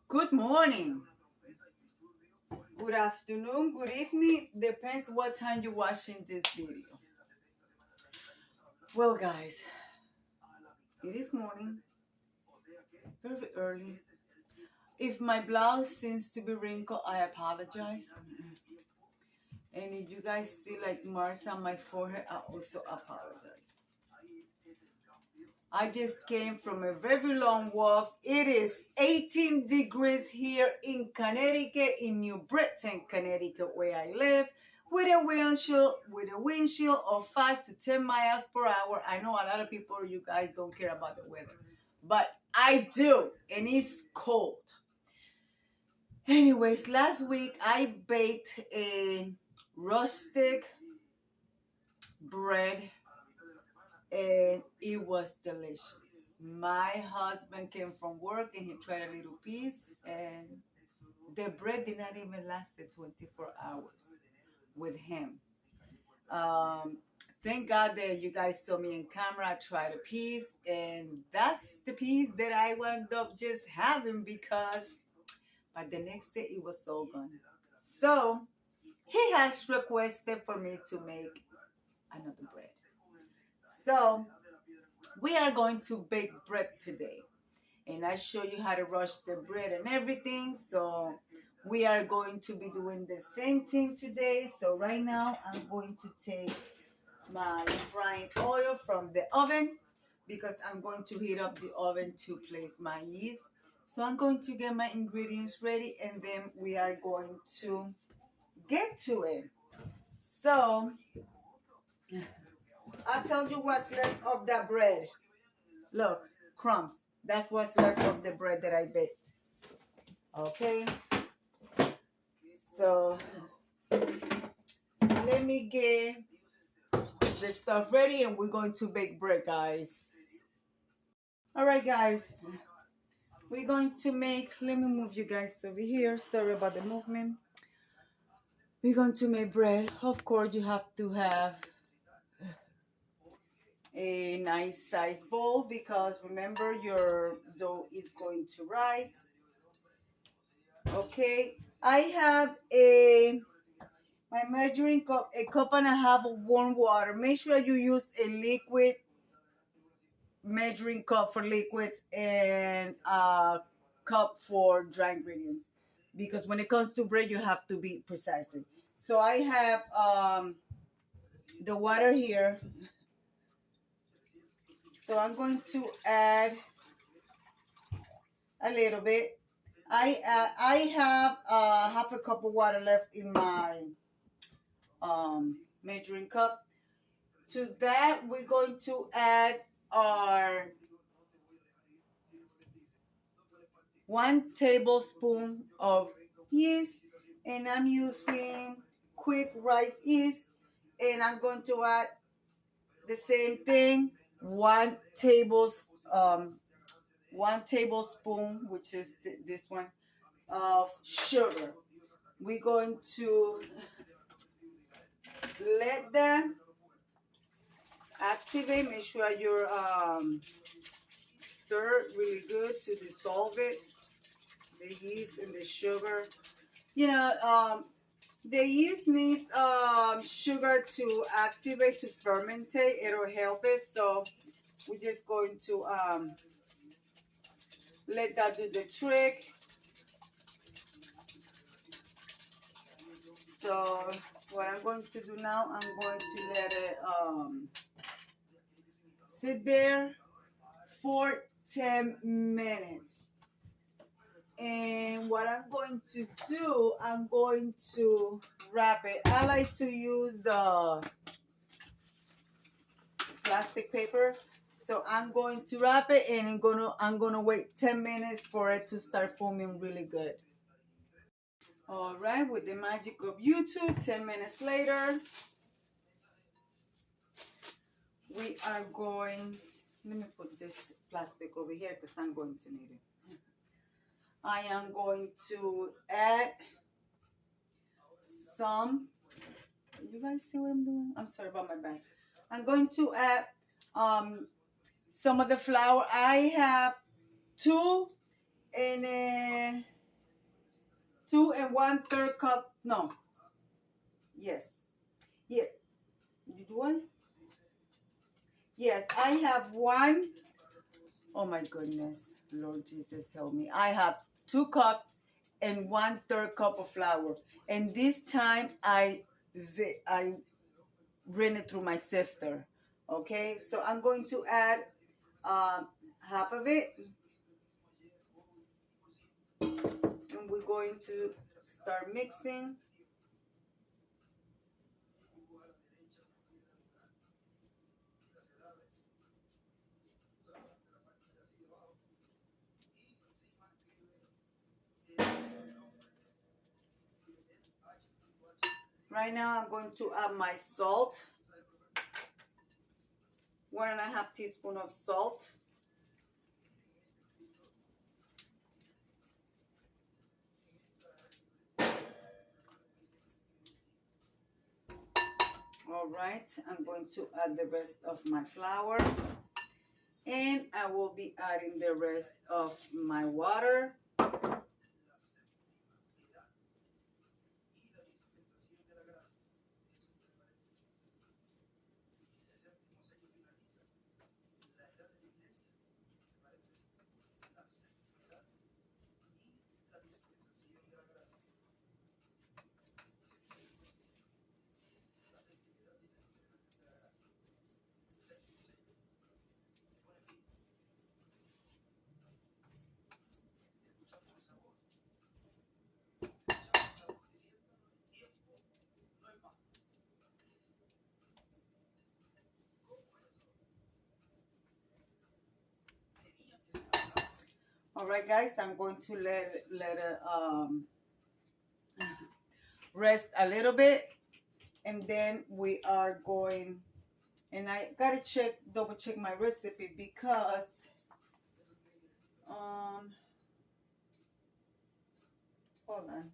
Good morning, good afternoon, good evening. Depends what time you're watching this video. Well, guys, it is morning, very early. If my blouse seems to be wrinkled, I apologize. And if you guys see like marks on my forehead, I also apologize. I just came from a very long walk. It is 18 degrees here in Connecticut, in New Britain, Connecticut, where I live, with a windshield of 5 to 10 miles per hour. I know a lot of people, you guys don't care about the weather, but I do, and it's cold. Anyways, last week I baked a rustic bread and it was delicious. My husband came from work and he tried a little piece, and the bread did not even last the 24 hours with him. Um, thank God that you guys saw me in camera. I tried a piece, and that's the piece that I wound up just having because by the next day it was all gone. So he has requested for me to make another bread. So we are going to bake bread today, and I show you how to rush the bread and everything. So we are going to be doing the same thing today. So right now I'm going to take my frying oil from the oven because I'm going to heat up the oven to place my yeast. So I'm going to get my ingredients ready, and then we are going to get to it. So I'll tell you what's left of that bread. Look, crumbs. That's what's left of the bread that I baked. Okay. So let me get the stuff ready and we're going to bake bread, guys. All right, guys. We're going to make, let me move you guys over here. Sorry about the movement. We're going to make bread. Of course, you have to have a nice size bowl because remember your dough is going to rise. Okay, I have my measuring cup, a cup and a half of warm water. Make sure you use a liquid measuring cup for liquids and a cup for dry ingredients, because when it comes to bread you have to be precisely. So I have the water here. So I'm going to add a little bit. I have half a cup of water left in my measuring cup. To that, we're going to add our 1 tablespoon of yeast, and I'm using quick rice yeast, and I'm going to add the same thing, 1 tablespoon, which is this one, of sugar. We're going to let that activate. Make sure you're stir really good to dissolve it, the yeast and the sugar. You know, the yeast needs sugar to activate, to fermentate. It'll help it. So we're just going to let that do the trick. So what I'm going to do now, I'm going to let it sit there for 10 minutes. And what I'm going to do, I'm going to wrap it. I like to use the plastic paper. So I'm going to wrap it, and I'm gonna wait 10 minutes for it to start foaming really good. All right, with the magic of YouTube, 10 minutes later, we are going, let me put this plastic over here because I'm going to need it. I am going to add some, you guys see what I'm doing? I'm sorry about my back. I'm going to add some of the flour. I have two and 2 1/3 cup. No, yes, yeah. You do one? Yes, I have one. Oh my goodness, Lord Jesus, help me. I have 2 cups and 1/3 cup of flour, and this time I ran it through my sifter. Okay, so I'm going to add half of it, and we're going to start mixing. Right now, I'm going to add my salt, 1.5 teaspoon of salt. All right, I'm going to add the rest of my flour, and I will be adding the rest of my water. All right, guys, I'm going to let it rest a little bit, and then we are going. And I gotta double check my recipe because hold on.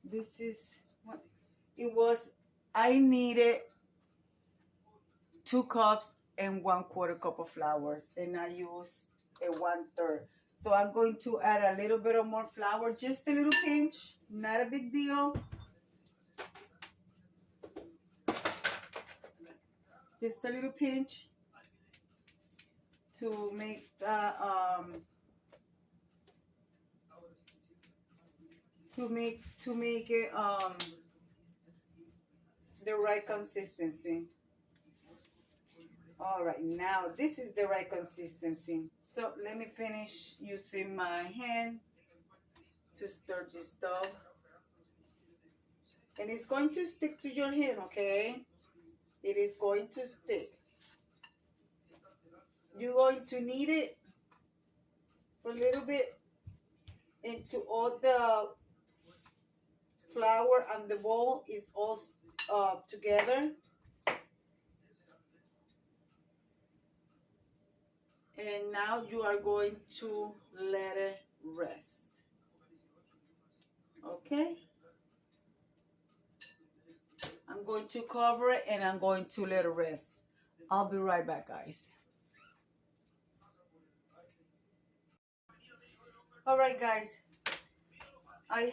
This is what it was. I needed 2 cups and 1/4 cup of flour, and I used a 1/3. So I'm going to add a little bit of more flour, just a little pinch, not a big deal. Just a little pinch to make the to make it the right consistency. All right, now this is the right consistency. So let me finish using my hand to stir this dough. And it's going to stick to your hand, okay? It is going to stick. You're going to knead it for a little bit until all the flour and the bowl is all together. And now you are going to let it rest. Okay? I'm going to cover it and I'm going to let it rest. I'll be right back, guys. All right, guys. I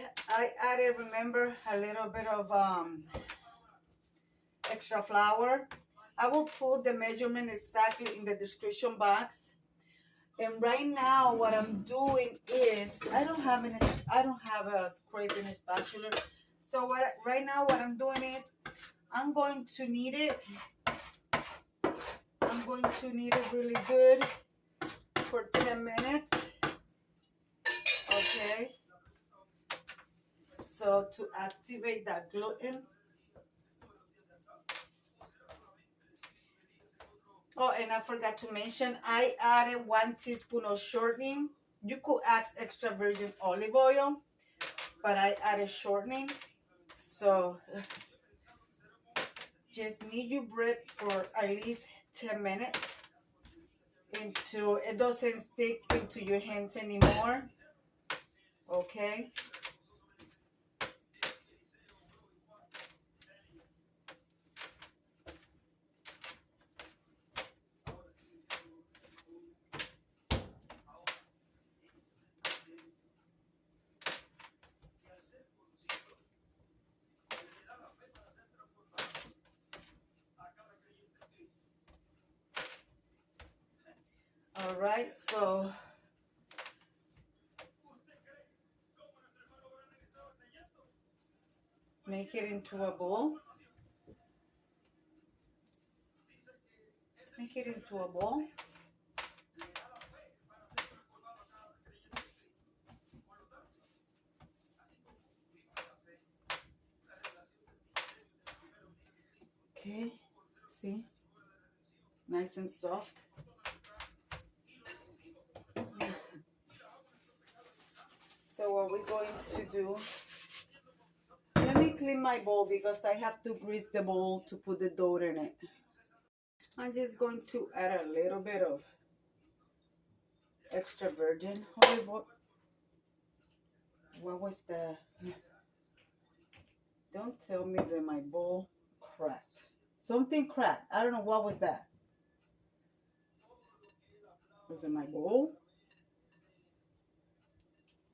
added, remember, a little bit of extra flour. I will put the measurement exactly in the description box. And right now, what I'm doing is I don't have a scraping spatula. So right now what I'm doing is I'm going to knead it. I'm going to knead it really good for 10 minutes. Okay. So to activate that gluten. Oh, and I forgot to mention, I added 1 teaspoon of shortening. You could add extra virgin olive oil, but I added shortening. So just knead your bread for at least 10 minutes until it doesn't stick into your hands anymore. Okay. All right, so make it into a bowl. Make it into a bowl. Okay, see? Nice and soft. So what we're going to do, let me clean my bowl because I have to grease the bowl to put the dough in it. I'm just going to add a little bit of extra virgin olive oil. What was that? Don't tell me that my bowl cracked. Something cracked. I don't know what was that. Was it my bowl?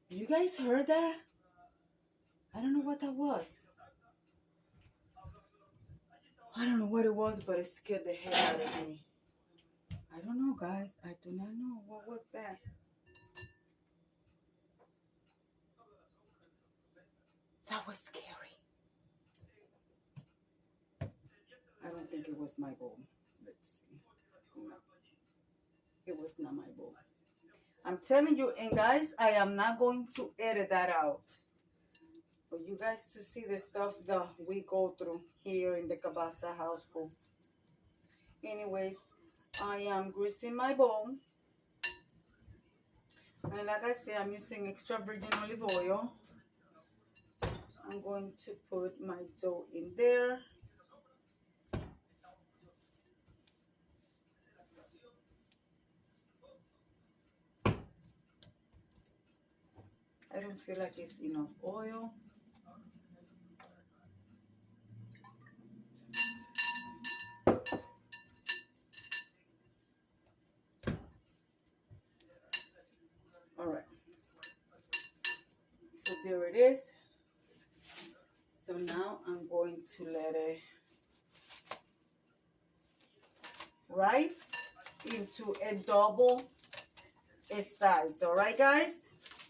You guys heard that? I don't know what that was. I don't know what it was, but it scared the hell out of me. I don't know, guys. I do not know. What was that? That was scary. I don't think it was my bowl. Let's see. No, it was not my bowl. I'm telling you, and guys, I am not going to edit that out. For you guys to see the stuff that we go through here in the Cabasa household. Anyways, I am greasing my bowl. And like I said, I'm using extra virgin olive oil. I'm going to put my dough in there. I don't feel like it's enough oil. All right. So there it is. So now I'm going to let it rise into a double size. All right, guys?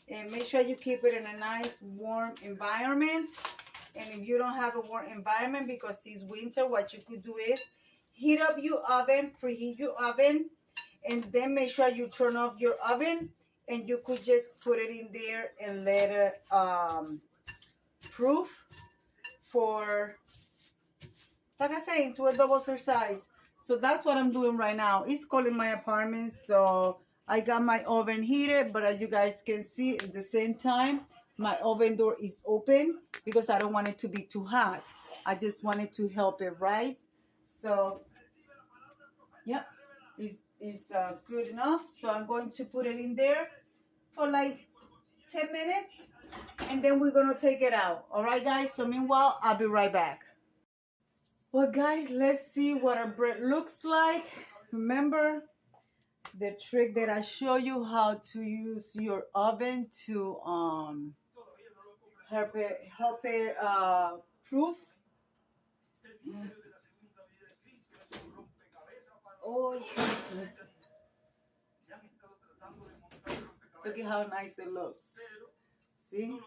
And make sure you keep it in a nice warm environment. And if you don't have a warm environment because it's winter, what you could do is heat up your oven, preheat your oven, and then make sure you turn off your oven, and you could just put it in there and let it proof for, like I say, into a double size. So that's what I'm doing right now. It's cold in my apartment, so I got my oven heated, but as you guys can see, at the same time, my oven door is open because I don't want it to be too hot. I just wanted to help it rise. So, yeah, it's good enough. So I'm going to put it in there for like 10 minutes, and then we're going to take it out. All right, guys? So meanwhile, I'll be right back. Well, guys, let's see what our bread looks like. Remember the trick that I show you, how to use your oven to help it proof. Oh yeah. Look at how nice it looks. See?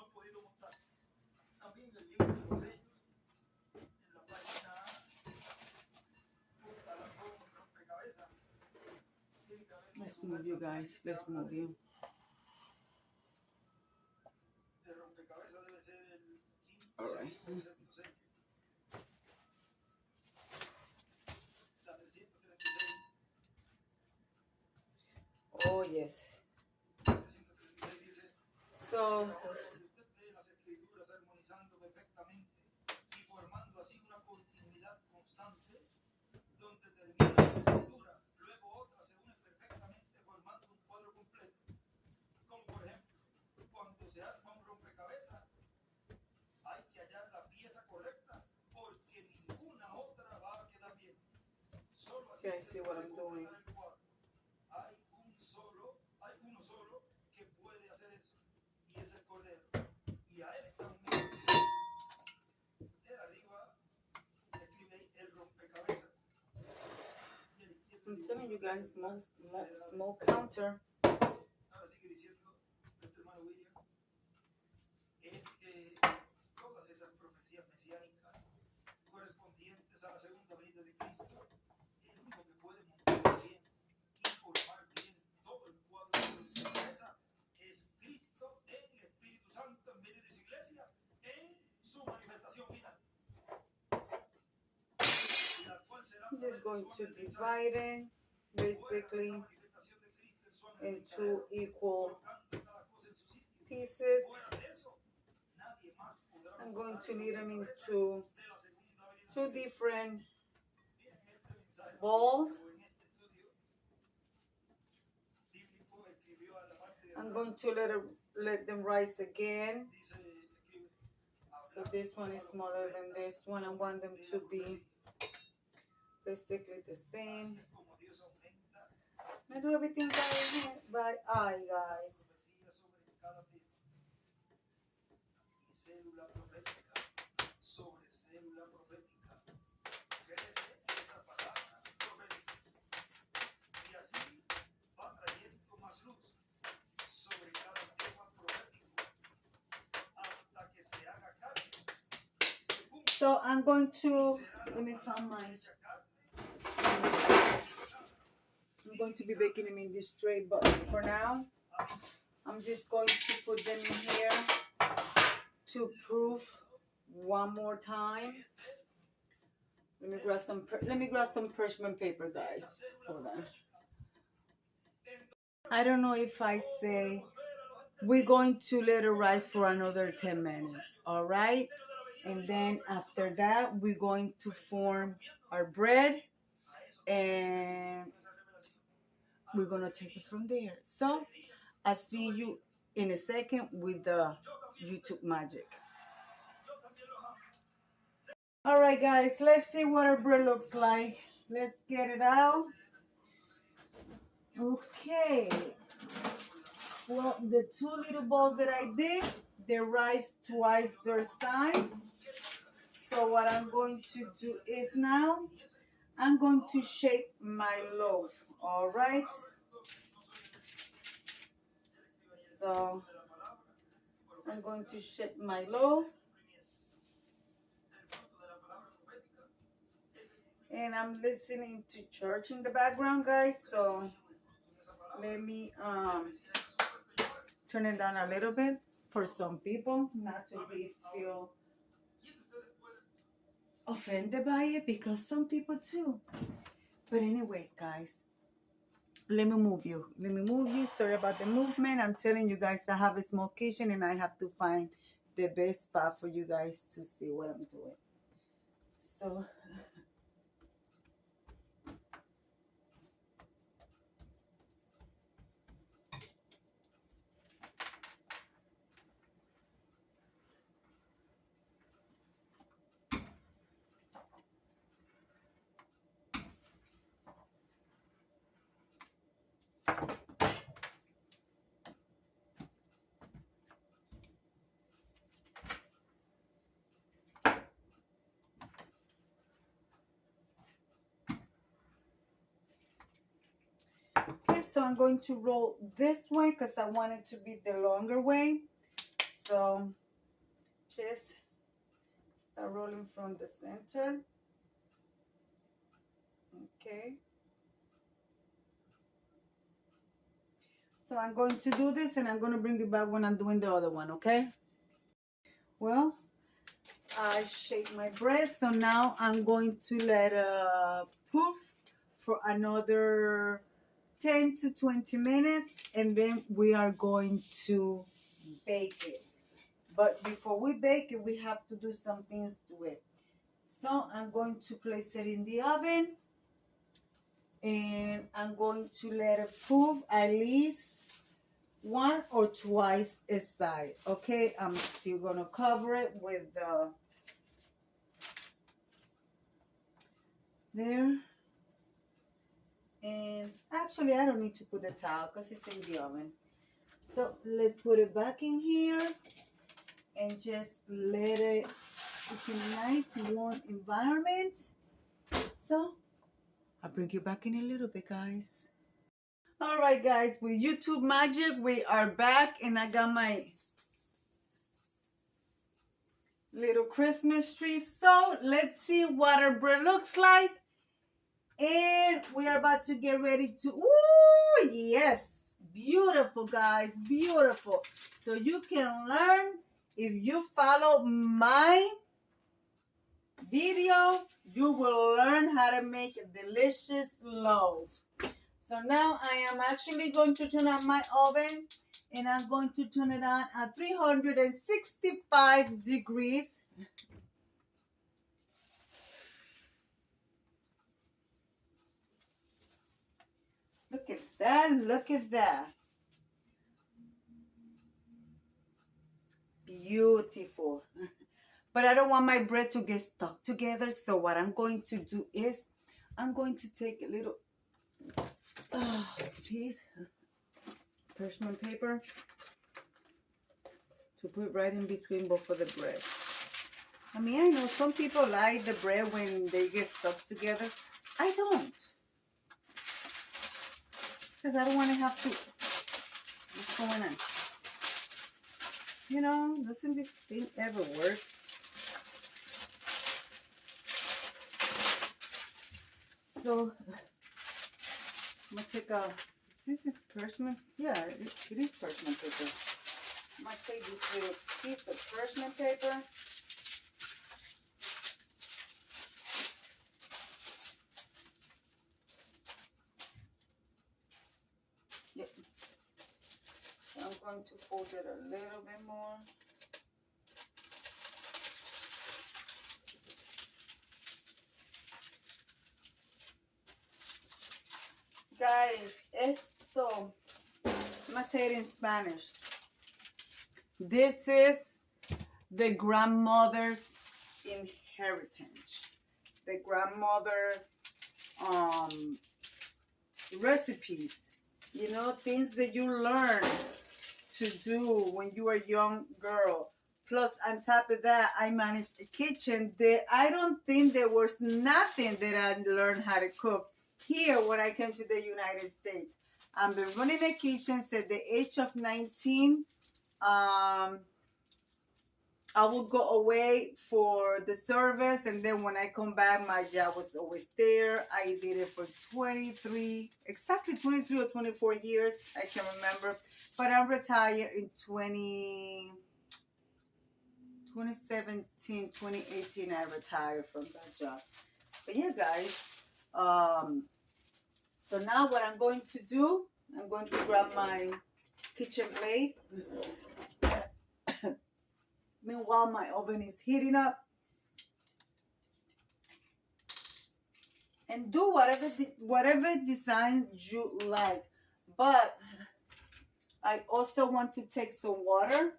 Let's move you guys. Let's move you. All right. Oh yes. So you guys see what I'm doing? I'm telling you guys, small counter. I'm just going to divide it basically into equal pieces. I'm going to knead them into two different balls. I'm going to let them rise again. So this one is smaller than this one. I want them to be basically the same. I do everything by eye, guys. So I'm going to, let me find mine. I'm going to be baking them in this tray, but for now, I'm just going to put them in here to proof one more time. Let me grab some parchment paper, guys. Hold on. I don't know if I say we're going to let it rise for another 10 minutes, all right? And then after that, we're going to form our bread and we're gonna take it from there. So I'll see you in a second with the YouTube magic. All right, guys, let's see what our bread looks like. Let's get it out. Okay. Well, the two little balls that I did, they rise twice their size. So what I'm going to do is now I'm going to shape my loaf. All right. So I'm going to shape my loaf. And I'm listening to church in the background, guys. So let me turn it down a little bit for some people, not to feel offended by it, because some people too. But anyways, guys, let me move you. Sorry about the movement. I'm telling you guys, I have a small kitchen and I have to find the best spot for you guys to see what I'm doing. So okay, so I'm going to roll this way because I want it to be the longer way. So just start rolling from the center. Okay. So I'm going to do this and I'm going to bring it back when I'm doing the other one, okay? Well, I shake my bread, so now I'm going to let it poof for another 10 to 20 minutes and then we are going to bake it. But before we bake it, we have to do some things to it. So I'm going to place it in the oven and I'm going to let it poof at least one or twice a side. Okay, I'm still gonna cover it with the there. And actually I don't need to put the towel because it's in the oven. So let's put it back in here and just let it, it's a nice warm environment. So I'll bring you back in a little bit, guys. All right, guys, with YouTube magic, we are back, and I got my little Christmas tree. So let's see what our bread looks like. And we are about to get ready to, ooh, yes, beautiful, guys, beautiful. So you can learn if you follow my video, you will learn how to make a delicious loaf. So now I am actually going to turn on my oven, and I'm going to turn it on at 365 degrees. Look at that, look at that. Beautiful. But I don't want my bread to get stuck together. So what I'm going to do is I'm going to take a little piece parchment paper to put right in between both of the bread. I mean, I know some people like the bread when they get stuck together. I don't. Because I don't want to have to. What's going on? You know, doesn't this thing ever works? So, I'm going to take a, this is parchment. Yeah, it is parchment paper. I'm going to take this little piece of parchment paper. Yep. So I'm going to fold it a little bit more. Guys, esto, I'm going to say it in Spanish. This is the grandmother's inheritance. The grandmother's recipes. You know, things that you learn to do when you were a young girl. Plus, on top of that, I managed a kitchen. I don't think there was nothing that I learned how to cook here when I came to the United States. I've been running a kitchen since the age of 19. I would go away for the service, and then when I come back, my job was always there. I did it for 23 or 24 years. I can't remember. But I'm retired in 2017, 2018. I retired from that job. But yeah, guys. So now what I'm going to do, I'm going to grab my kitchen blade. Meanwhile, my oven is heating up. And do whatever design you like. But I also want to take some water.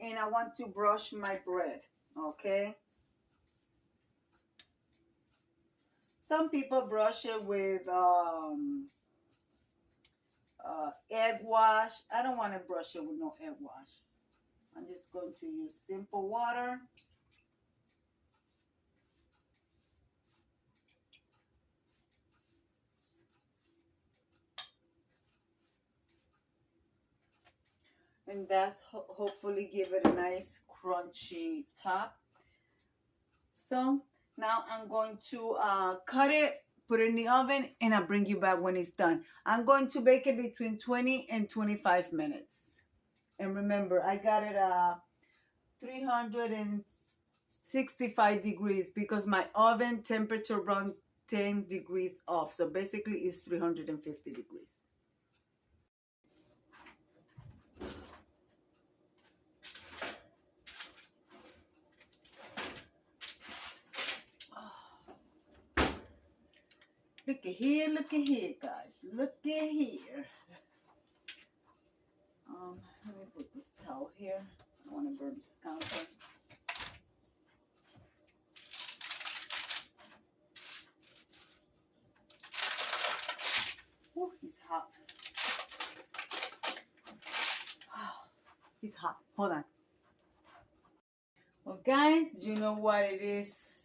And I want to brush my bread. Okay? Some people brush it with egg wash. I don't want to brush it with no egg wash. I'm just going to use simple water. And that's hopefully give it a nice crunchy top. So now I'm going to cut it, put it in the oven, and I'll bring you back when it's done. I'm going to bake it between 20 and 25 minutes. And remember, I got it 365 degrees because my oven temperature runs 10 degrees off. So basically it's 350 degrees. Look at here, guys. Look at here. Let me put this towel here. I don't want to burn the counter. Ooh, he's hot. He's hot. Hold on. Well, guys, you know what it is.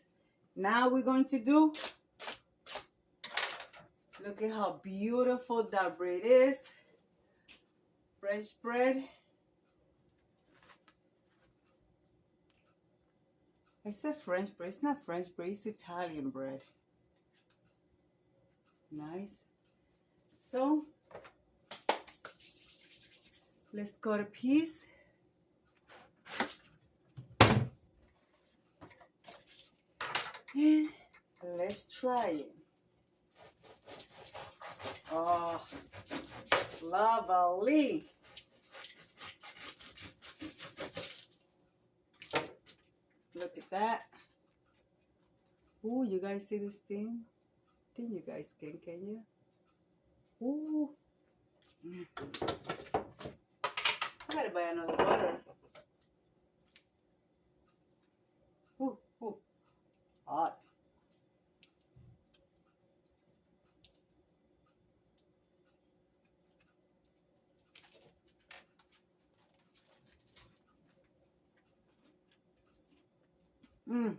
Now we're going to do. Look at how beautiful that bread is. Fresh bread. I said French bread. It's not French bread. It's Italian bread. Nice. So, let's cut a piece. And let's try it. Oh, lovely. Look at that. Ooh, you guys see this thing? I think you guys can you? Ooh. I gotta buy another butter. Ooh, ooh. Hot. Mmm.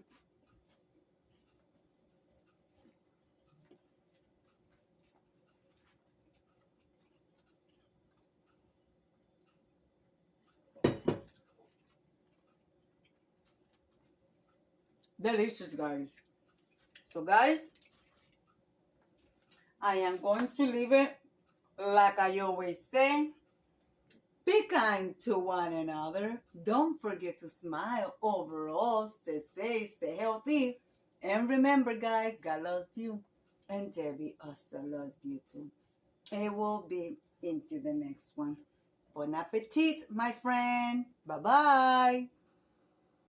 Delicious, guys. So, guys, I am going to leave it like I always say. Be kind to one another. Don't forget to smile. Overall, stay safe, stay healthy. And remember, guys, God loves you. And Debbie also loves you too. It will be into the next one. Bon appetit, my friend. Bye-bye.